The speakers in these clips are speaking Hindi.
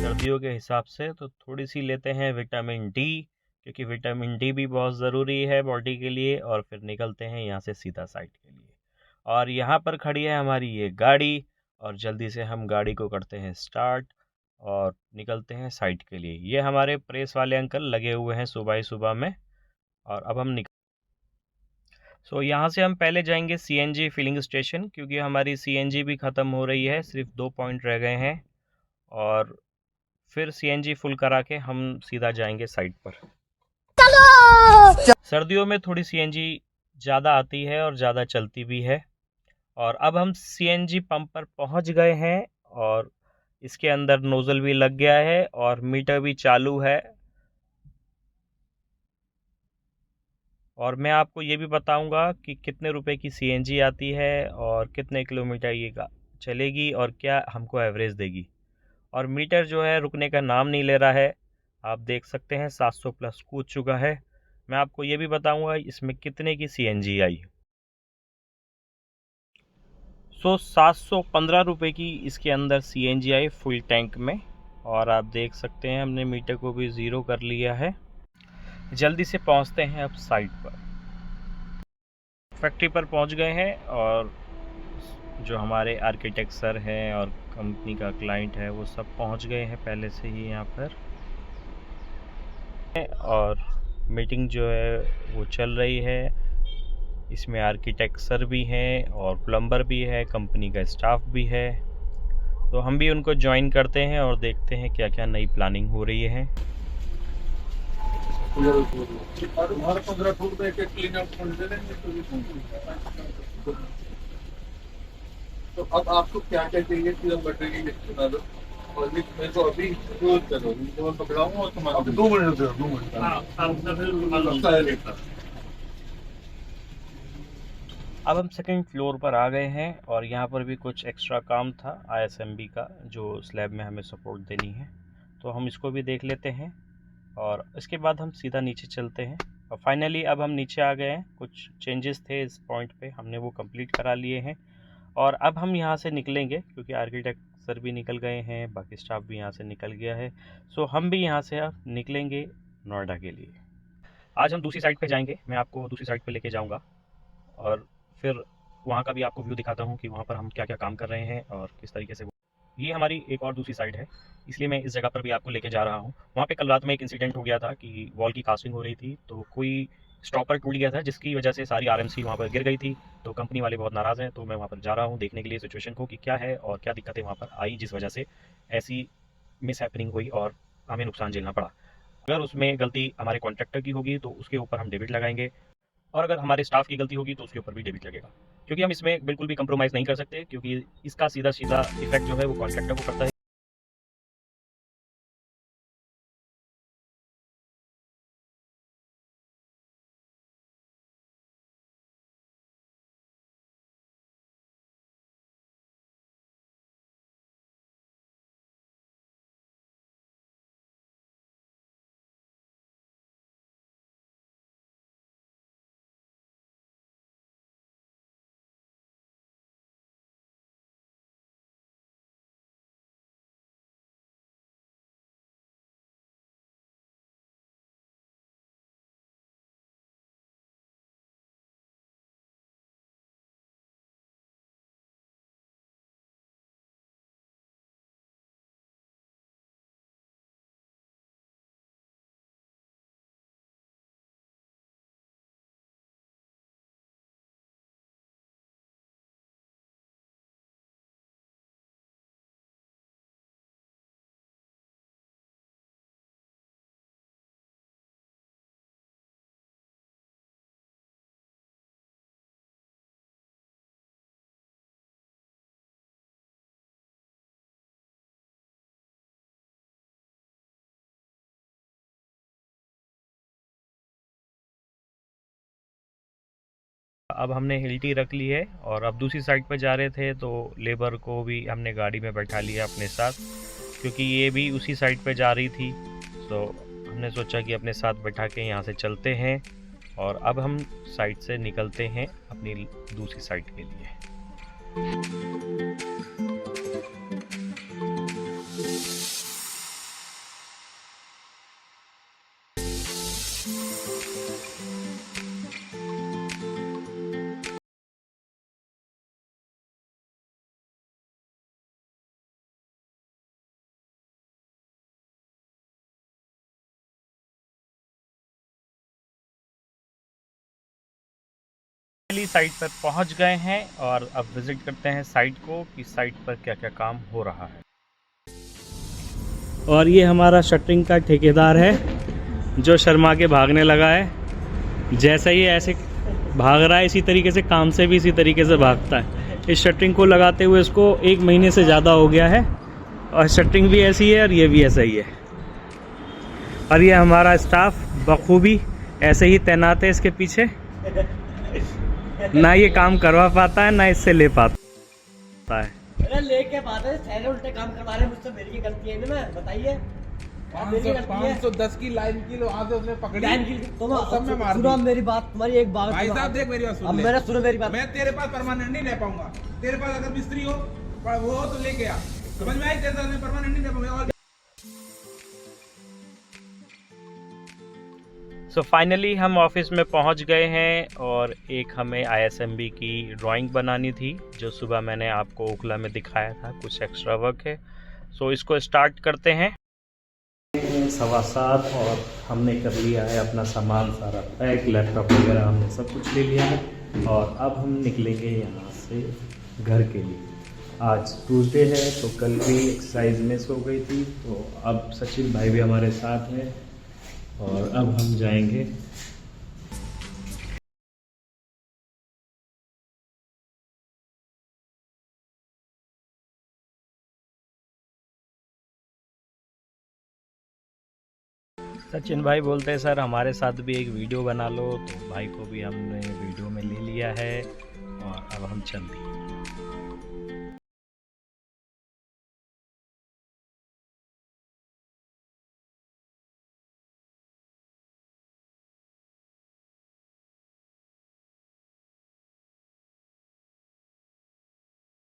सर्दियों के हिसाब से, तो थोड़ी सी लेते हैं विटामिन डी, क्योंकि विटामिन डी भी बहुत ज़रूरी है बॉडी के लिए। और फिर निकलते हैं यहाँ से सीधा साइट के लिए। और यहाँ पर खड़ी है हमारी ये गाड़ी, और जल्दी से हम गाड़ी को करते हैं स्टार्ट और निकलते हैं साइट के लिए। ये हमारे प्रेस वाले अंकल लगे हुए हैं सुबह ही सुबह में। और अब हम यहाँ से हम पहले जाएंगे सीएनजी फिलिंग स्टेशन, क्योंकि हमारी सीएनजी भी ख़त्म हो रही है, सिर्फ 2 पॉइंट रह गए हैं। और फिर सीएनजी फुल करा के हम सीधा जाएंगे साइट पर। सर्दियों में थोड़ी सीएनजी ज़्यादा आती है और ज़्यादा चलती भी है। और अब हम सीएनजी पंप पर पहुंच गए हैं, और इसके अंदर नोज़ल भी लग गया है और मीटर भी चालू है। और मैं आपको ये भी बताऊंगा कि कितने रुपए की सीएनजी आती है और कितने किलोमीटर ये चलेगी और क्या हमको एवरेज देगी। और मीटर जो है रुकने का नाम नहीं ले रहा है, आप देख सकते हैं 700 प्लस कूद चुका है। मैं आपको ये भी बताऊंगा इसमें कितने की सीएनजी आई। 715 रुपये की इसके अंदर सीएनजी आई फुल टैंक में। और आप देख सकते हैं हमने मीटर को भी ज़ीरो कर लिया है। जल्दी से पहुंचते हैं अब साइट पर। फैक्ट्री पर पहुंच गए हैं, और जो हमारे आर्किटेक्ट सर हैं और कंपनी का क्लाइंट है वो सब पहुंच गए हैं पहले से ही यहाँ पर। और मीटिंग जो है वो चल रही है। इसमें आर्किटेक्ट सर भी हैं और प्लम्बर भी है, कंपनी का स्टाफ भी है। तो हम भी उनको ज्वाइन करते हैं और देखते हैं क्या क्या नई प्लानिंग हो रही है। तो अब आपको क्या क्या चाहिए कि हम बैटरी बता दो। और मेरे को अभी क्लोज करो, तो मैं पकड़ाऊंगा और तुम्हारा 2 मिनट दो, 2 मिनट। अब हम सेकंड फ्लोर पर आ गए हैं, और यहाँ पर भी कुछ एक्स्ट्रा काम था आईएसएमबी का, जो स्लैब में हमें सपोर्ट देनी है, तो हम इसको भी देख लेते हैं। और इसके बाद हम सीधा नीचे चलते हैं। और फाइनली अब हम नीचे आ गए हैं। कुछ चेंजेस थे इस पॉइंट पे, हमने वो कंप्लीट करा लिए हैं। और अब हम यहाँ से निकलेंगे, क्योंकि आर्किटेक्ट सर भी निकल गए हैं, बाकी स्टाफ भी यहाँ से निकल गया है। सो हम भी यहाँ से अब निकलेंगे नोएडा के लिए। आज हम दूसरी साइड पे जाएंगे, मैं आपको दूसरी साइड पे लेके जाऊँगा, और फिर वहाँ का भी आपको व्यू दिखाता हूँ कि वहाँ पर हम क्या क्या काम कर रहे हैं और किस तरीके से। ये हमारी एक और दूसरी साइड है, इसलिए मैं इस जगह पर भी आपको लेके जा रहा हूँ। वहाँ पे कल रात में एक इंसिडेंट हो गया था कि वॉल की कास्टिंग हो रही थी, तो कोई स्टॉपर टूट गया था, जिसकी वजह से सारी आरएमसी वहाँ पर गिर गई थी। तो कंपनी वाले बहुत नाराज़ हैं, तो मैं वहाँ पर जा रहा हूँ देखने के लिए सिचुएशन को कि क्या है और क्या दिक्कतें वहाँ पर आई, जिस वजह से ऐसी मिस हैपनिंग हुई और हमें नुकसान झेलना पड़ा। अगर उसमें गलती हमारे कॉन्ट्रैक्टर की होगी तो उसके ऊपर हम डेबिट लगाएंगे, और अगर हमारे स्टाफ की गलती होगी तो उसके ऊपर भी डेबिट लगेगा, क्योंकि हम इसमें बिल्कुल भी कंप्रोमाइज़ नहीं कर सकते, क्योंकि इसका सीधा सीधा इफेक्ट जो है वो कॉन्ट्रैक्टर को पड़ता है। अब हमने हिल्टी रख ली है, और अब दूसरी साइड पर जा रहे थे, तो लेबर को भी हमने गाड़ी में बैठा लिया अपने साथ, क्योंकि ये भी उसी साइड पे जा रही थी। तो हमने सोचा कि अपने साथ बैठा के यहाँ से चलते हैं, और अब हम साइड से निकलते हैं अपनी दूसरी साइड के लिए। साइट पर पहुंच गए हैं और अब विज़िट करते हैं साइट को कि साइट पर क्या क्या काम हो रहा है। और ये हमारा शटरिंग का ठेकेदार है जो शर्मा के भागने लगा है। जैसे ही ऐसे भाग रहा है इसी तरीके से काम से भी इसी तरीके से भागता है। इस शटरिंग को लगाते हुए इसको 1 महीने से ज़्यादा हो गया है और शटरिंग भी ऐसी है और ये भी ऐसा ही है। और ये हमारा स्टाफ बखूबी ऐसे ही तैनात है इसके पीछे। ना ये काम करवा पाता है ना इससे ले पाता है। अरे लेके बात है, सारे उल्टे काम करवा रहे हैं मुझसे। मेरी की गलती है ना, बताइए। 510 की लाइन की आगे उसने पकड़ी। तुम सब में मार सुनो मेरी बात, तुम्हारी एक बात भाई साहब देख मेरी बात सुन अब ले। मेरा सुनो मेरी बात। मैं तेरे पास परमानेंट नहीं ले पाऊंगा। तेरे पास अगर मिस्त्री हो वो हो तो लेके आ, समझ में आई? तेरे साथ मैं परमानेंट नहीं ले पाऊंगा। सो फाइनली हम ऑफिस में पहुंच गए हैं और एक हमें ISMB की ड्राइंग बनानी थी जो सुबह मैंने आपको ओखला में दिखाया था। कुछ एक्स्ट्रा वर्क है, सो इसको स्टार्ट करते हैं। 7:15 और हमने कर लिया है अपना सामान सारा पैक, लैपटॉप वगैरह हमने सब कुछ ले लिया है और अब हम निकलेंगे यहाँ से घर के लिए। आज ट्यूसडे है तो कल भी एक्सरसाइज मिस हो गई थी, तो अब सचिन भाई भी हमारे साथ हैं और अब हम जाएंगे। सचिन भाई बोलते हैं सर हमारे साथ भी एक वीडियो बना लो, तो भाई को भी हमने वीडियो में ले लिया है और अब हम चल दिए।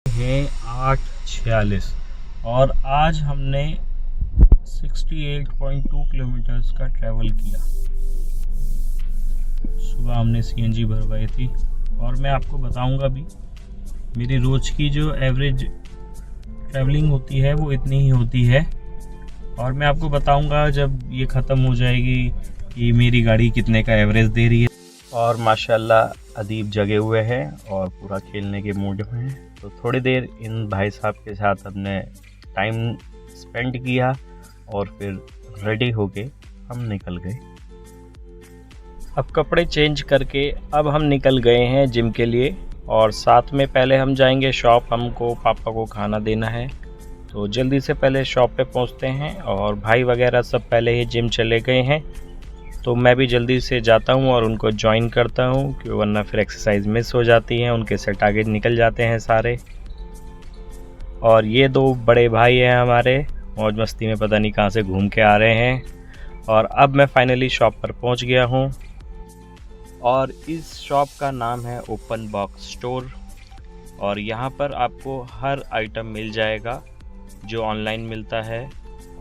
हैं 8:46 और आज हमने 68.2 किलोमीटर्स का ट्रैवल किया। सुबह हमने CNG भरवाई थी और मैं आपको बताऊंगा भी मेरी रोज़ की जो एवरेज ट्रैवलिंग होती है वो इतनी ही होती है और मैं आपको बताऊंगा जब ये ख़त्म हो जाएगी कि मेरी गाड़ी कितने का एवरेज दे रही है। और माशाल्लाह अदीब जगे हुए हैं और पूरा खेलने के मूड में हैं, तो थोड़ी देर इन भाई साहब के साथ हमने टाइम स्पेंड किया और फिर रेडी होके हम निकल गए। अब कपड़े चेंज करके अब हम निकल गए हैं जिम के लिए और साथ में पहले हम जाएंगे शॉप। हमको पापा को खाना देना है तो जल्दी से पहले शॉप पे पहुंचते हैं और भाई वगैरह सब पहले ही जिम चले गए हैं, तो मैं भी जल्दी से जाता हूं और उनको ज्वाइन करता हूं क्योंकि वरना फिर एक्सरसाइज मिस हो जाती है। उनके सेट आगे निकल जाते हैं सारे। और ये 2 बड़े भाई हैं हमारे, मौज मस्ती में पता नहीं कहाँ से घूम के आ रहे हैं। और अब मैं फाइनली शॉप पर पहुंच गया हूं और इस शॉप का नाम है ओपन बॉक्स स्टोर और यहाँ पर आपको हर आइटम मिल जाएगा जो ऑनलाइन मिलता है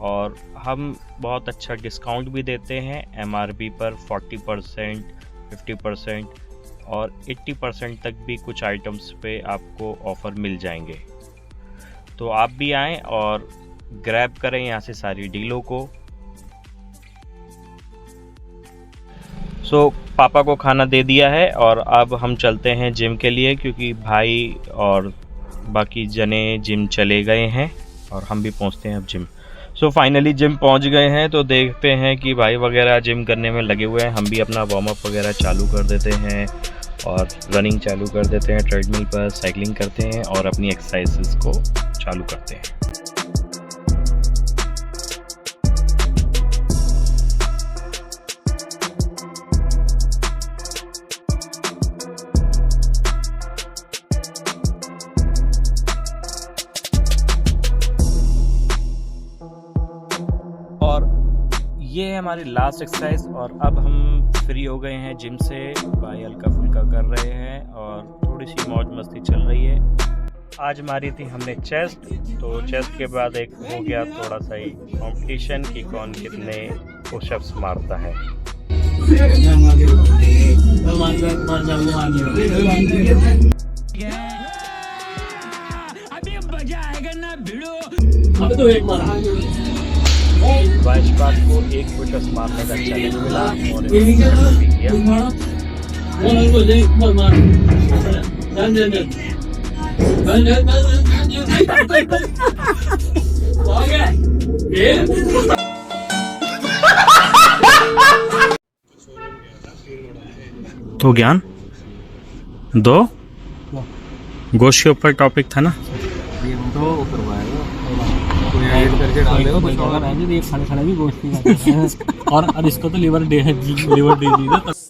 और हम बहुत अच्छा डिस्काउंट भी देते हैं। MRP पर 40%, 50% और 80% तक भी कुछ आइटम्स पे आपको ऑफ़र मिल जाएंगे। तो आप भी आएँ और ग्रैब करें यहाँ से सारी डीलों को। सो पापा को खाना दे दिया है और अब हम चलते हैं जिम के लिए क्योंकि भाई और बाकी जने जिम चले गए हैं और हम भी पहुँचते हैं अब जिम। सो फाइनली जिम पहुंच गए हैं तो देखते हैं कि भाई वगैरह जिम करने में लगे हुए हैं। हम भी अपना वार्म अप वगैरह चालू कर देते हैं और रनिंग चालू कर देते हैं, ट्रेडमिल पर साइकिलिंग करते हैं और अपनी एक्सरसाइजेस को चालू करते हैं। और ये है हमारी लास्ट एक्सरसाइज और अब हम फ्री हो गए हैं जिम से। भाई हल्का फुल्का कर रहे हैं और थोड़ी सी मौज मस्ती चल रही है। आज मारी थी हमने चेस्ट, तो चेस्ट के बाद एक हो गया थोड़ा सा ही कंपटीशन कि कौन कितने पुशअप्स मारता है। अभी मजा आएगा ना भिड़ो। अब तो एक मारा वाइशपात को एक पुशअप मारने का चैलेंज मिला और इसने किया। तो ज्ञान दो गोश्त के ऊपर टॉपिक था ना, खाने खाने भी गोश्त की और इसको तो लीवर डिजीज है।